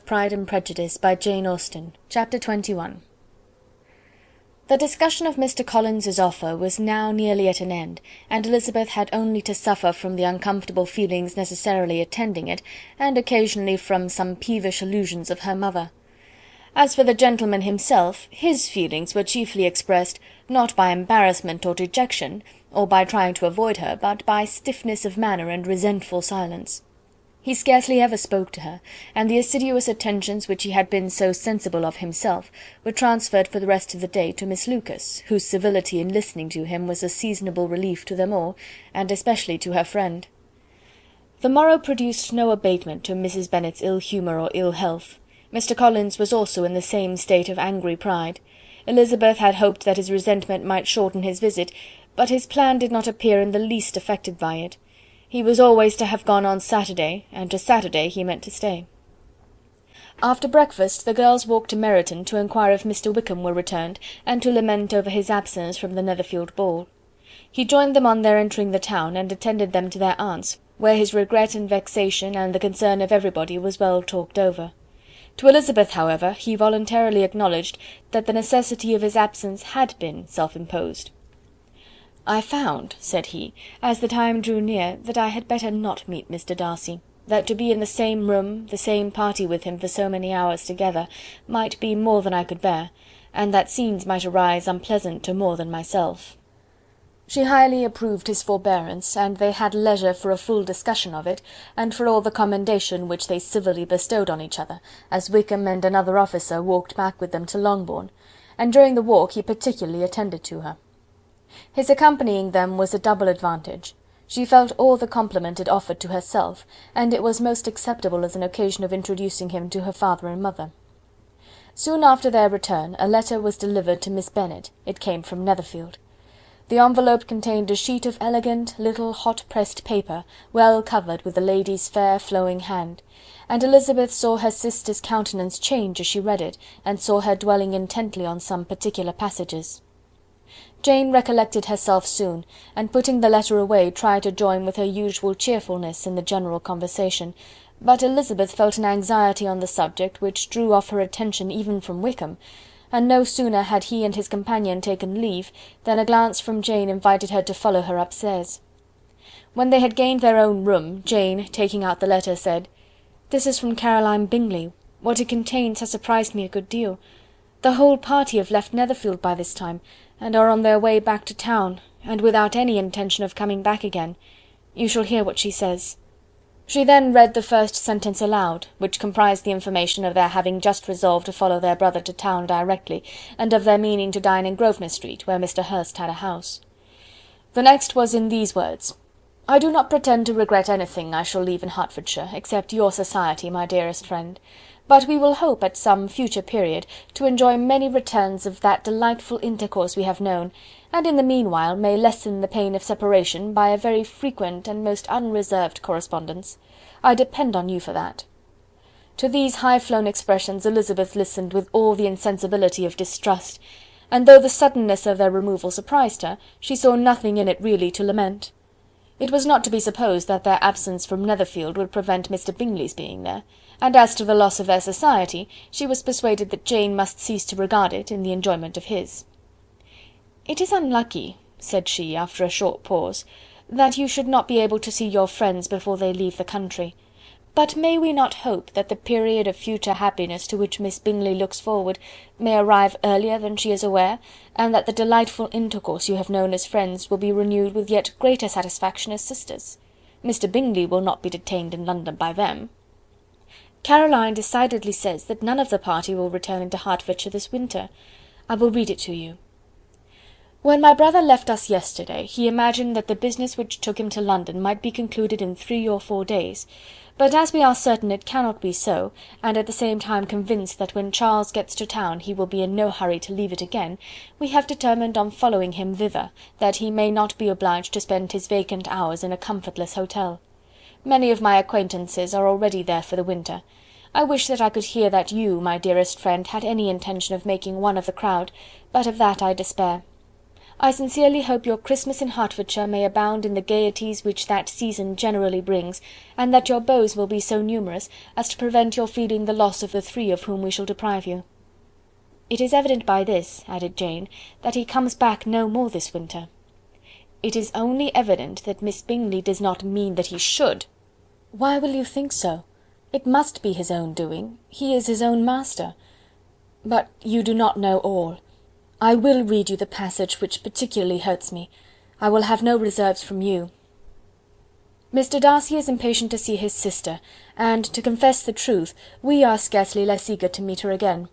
Pride and Prejudice by Jane Austen. Chapter 21. The discussion of Mr. Collins's offer was now nearly at an end, and Elizabeth had only to suffer from the uncomfortable feelings necessarily attending it, and occasionally from some peevish allusions of her mother. As for the gentleman himself, his feelings were chiefly expressed, not by embarrassment or dejection, or by trying to avoid her, but by stiffness of manner and resentful silence. He scarcely ever spoke to her, and the assiduous attentions which he had been so sensible of himself were transferred for the rest of the day to Miss Lucas, whose civility in listening to him was a seasonable relief to them all, and especially to her friend. The morrow produced no abatement to Mrs. Bennet's ill humour or ill health. Mr. Collins was also in the same state of angry pride. Elizabeth had hoped that his resentment might shorten his visit, but his plan did not appear in the least affected by it. He was always to have gone on Saturday, and to Saturday he meant to stay. After breakfast the girls walked to Meryton to inquire if Mr. Wickham were returned, and to lament over his absence from the Netherfield ball. He joined them on their entering the town, and attended them to their aunt's, where his regret and vexation, and the concern of everybody, was well talked over. To Elizabeth, however, he voluntarily acknowledged that the necessity of his absence had been self-imposed. "I found," said he, as the time drew near, "that I had better not meet Mr. Darcy, that to be in the same room, the same party with him for so many hours together, might be more than I could bear, and that scenes might arise unpleasant to more than myself." She highly approved his forbearance, and they had leisure for a full discussion of it, and for all the commendation which they civilly bestowed on each other, as Wickham and another officer walked back with them to Longbourn, and during the walk he particularly attended to her. His accompanying them was a double advantage. She felt all the compliment it offered to herself, and it was most acceptable as an occasion of introducing him to her father and mother. Soon after their return a letter was delivered to Miss Bennet. It came from Netherfield. The envelope contained a sheet of elegant, little hot-pressed paper, well covered with the lady's fair flowing hand, and Elizabeth saw her sister's countenance change as she read it, and saw her dwelling intently on some particular passages. Jane recollected herself soon, and putting the letter away tried to join with her usual cheerfulness in the general conversation, but Elizabeth felt an anxiety on the subject which drew off her attention even from Wickham, and no sooner had he and his companion taken leave than a glance from Jane invited her to follow her upstairs. When they had gained their own room, Jane, taking out the letter, said, "This is from Caroline Bingley. What it contains has surprised me a good deal. The whole party have left Netherfield by this time, and are on their way back to town, and without any intention of coming back again. You shall hear what she says." She then read the first sentence aloud, which comprised the information of their having just resolved to follow their brother to town directly, and of their meaning to dine in Grosvenor Street, where Mr. Hurst had a house. The next was in these words: "I do not pretend to regret anything I shall leave in Hertfordshire, except your society, my dearest friend, but we will hope at some future period to enjoy many returns of that delightful intercourse we have known, and in the meanwhile may lessen the pain of separation by a very frequent and most unreserved correspondence. I depend on you for that." To these high-flown expressions Elizabeth listened with all the insensibility of distrust, and though the suddenness of their removal surprised her, she saw nothing in it really to lament. It was not to be supposed that their absence from Netherfield would prevent Mr. Bingley's being there, and as to the loss of their society, she was persuaded that Jane must cease to regard it in the enjoyment of his. "It is unlucky," said she, after a short pause, "that you should not be able to see your friends before they leave the country. But may we not hope that the period of future happiness to which Miss Bingley looks forward may arrive earlier than she is aware, and that the delightful intercourse you have known as friends will be renewed with yet greater satisfaction as sisters? Mr. Bingley will not be detained in London by them. Caroline decidedly says that none of the party will return into Hertfordshire this winter. I will read it to you. When my brother left us yesterday, he imagined that the business which took him to London might be concluded in 3 or 4 days, but as we are certain it cannot be so, and at the same time convinced that when Charles gets to town he will be in no hurry to leave it again, we have determined on following him thither, that he may not be obliged to spend his vacant hours in a comfortless hotel. Many of my acquaintances are already there for the winter. I wish that I could hear that you, my dearest friend, had any intention of making one of the crowd, but of that I despair. I sincerely hope your Christmas in Hertfordshire may abound in the gaieties which that season generally brings, and that your beaux will be so numerous as to prevent your feeling the loss of the 3 of whom we shall deprive you. It is evident by this," added Jane, "that he comes back no more this winter." "It is only evident that Miss Bingley does not mean that he should." "Why will you think so? It must be his own doing. He is his own master. But you do not know all. I will read you the passage which particularly hurts me. I will have no reserves from you. Mr. Darcy is impatient to see his sister, and, to confess the truth, we are scarcely less eager to meet her again.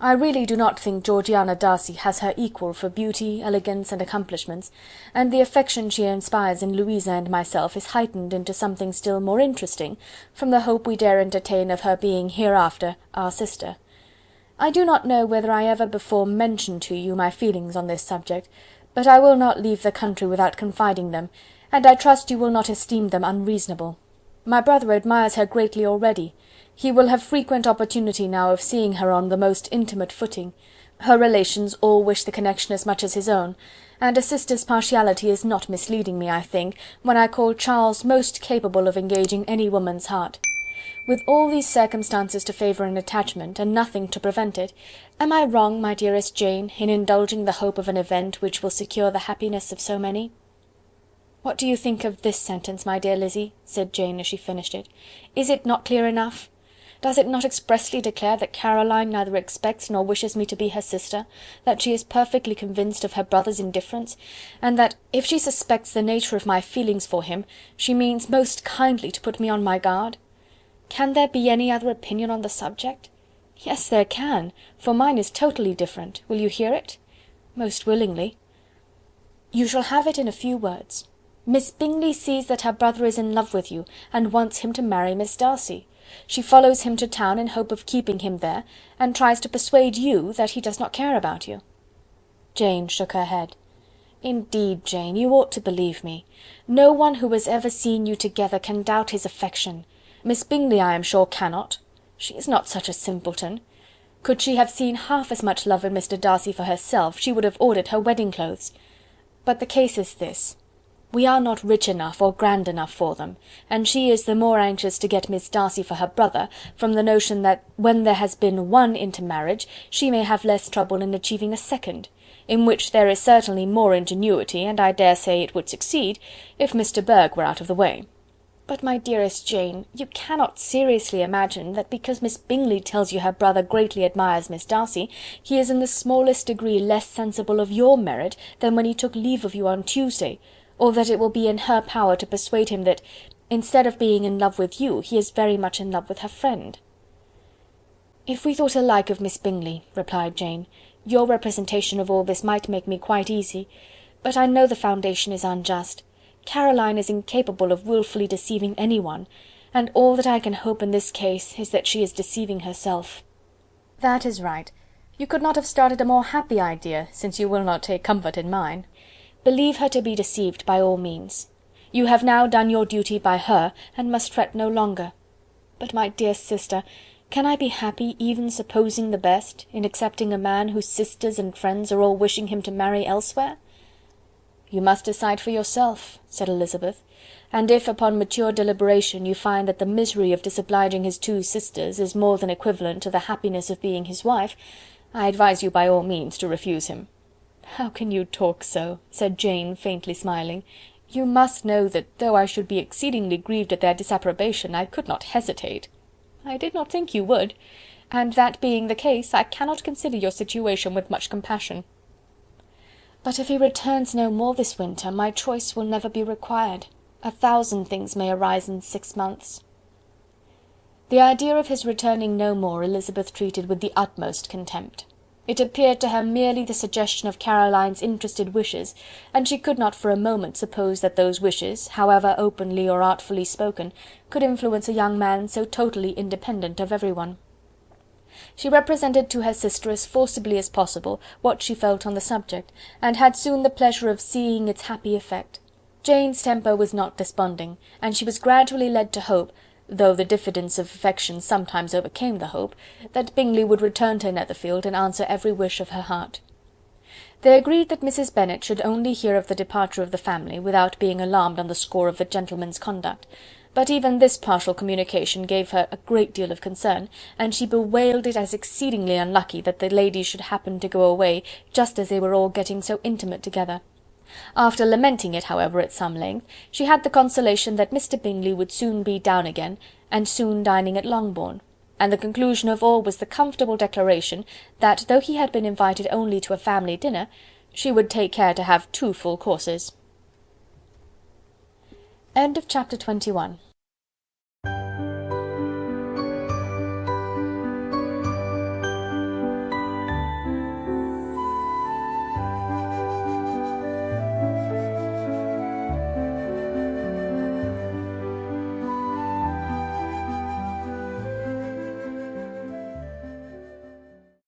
I really do not think Georgiana Darcy has her equal for beauty, elegance, and accomplishments, and the affection she inspires in Louisa and myself is heightened into something still more interesting from the hope we dare entertain of her being hereafter our sister. I do not know whether I ever before mentioned to you my feelings on this subject, but I will not leave the country without confiding them, and I trust you will not esteem them unreasonable. My brother admires her greatly already. He will have frequent opportunity now of seeing her on the most intimate footing. Her relations all wish the connection as much as his own, and a sister's partiality is not misleading me, I think, when I call Charles most capable of engaging any woman's heart. With all these circumstances to favour an attachment, and nothing to prevent it, am I wrong, my dearest Jane, in indulging the hope of an event which will secure the happiness of so many?" "What do you think of this sentence, my dear Lizzy?" said Jane as she finished it. "Is it not clear enough? Does it not expressly declare that Caroline neither expects nor wishes me to be her sister, that she is perfectly convinced of her brother's indifference, and that, if she suspects the nature of my feelings for him, she means most kindly to put me on my guard? Can there be any other opinion on the subject? Yes, there can, for mine is totally different. Will you hear it?" "Most willingly." "You shall have it in a few words. Miss Bingley sees that her brother is in love with you, and wants him to marry Miss Darcy. She follows him to town in hope of keeping him there, and tries to persuade you that he does not care about you." Jane shook her head. "Indeed, Jane, you ought to believe me. No one who has ever seen you together can doubt his affection. Miss Bingley, I am sure, cannot. She is not such a simpleton. Could she have seen half as much love in Mr. Darcy for herself, she would have ordered her wedding clothes. But the case is this. We are not rich enough or grand enough for them, and she is the more anxious to get Miss Darcy for her brother, from the notion that when there has been one intermarriage, she may have less trouble in achieving a second, in which there is certainly more ingenuity, and I dare say it would succeed, if Mr. Burgh were out of the way. But, my dearest Jane, you cannot seriously imagine that because Miss Bingley tells you her brother greatly admires Miss Darcy, he is in the smallest degree less sensible of your merit than when he took leave of you on Tuesday, or that it will be in her power to persuade him that, instead of being in love with you, he is very much in love with her friend." "If we thought alike of Miss Bingley," replied Jane, "your representation of all this might make me quite easy, but I know the foundation is unjust. Caroline is incapable of wilfully deceiving any one, and all that I can hope in this case is that she is deceiving herself." "That is right. You could not have started a more happy idea, since you will not take comfort in mine. Believe her to be deceived by all means. You have now done your duty by her, and must fret no longer. But, my dear sister, can I be happy, even supposing the best, in accepting a man whose sisters and friends are all wishing him to marry elsewhere?" "You must decide for yourself," said Elizabeth, "and if upon mature deliberation you find that the misery of disobliging his 2 sisters is more than equivalent to the happiness of being his wife, I advise you by all means to refuse him." "How can you talk so?" said Jane, faintly smiling. "You must know that though I should be exceedingly grieved at their disapprobation, I could not hesitate." "I did not think you would, and that being the case, I cannot consider your situation with much compassion. But if he returns no more this winter, my choice will never be required. 1,000 things may arise in 6 months." The idea of his returning no more Elizabeth treated with the utmost contempt. It appeared to her merely the suggestion of Caroline's interested wishes, and she could not for a moment suppose that those wishes, however openly or artfully spoken, could influence a young man so totally independent of everyone. She represented to her sister as forcibly as possible what she felt on the subject, and had soon the pleasure of seeing its happy effect. Jane's temper was not desponding, and she was gradually led to hope, though the diffidence of affection sometimes overcame the hope, that Bingley would return to Netherfield and answer every wish of her heart. They agreed that Mrs. Bennet should only hear of the departure of the family, without being alarmed on the score of the gentleman's conduct. But even this partial communication gave her a great deal of concern, and she bewailed it as exceedingly unlucky that the ladies should happen to go away just as they were all getting so intimate together. After lamenting it, however, at some length, she had the consolation that Mr. Bingley would soon be down again, and soon dining at Longbourn, and the conclusion of all was the comfortable declaration that, though he had been invited only to a family dinner, she would take care to have 2 full courses. Chapter 22.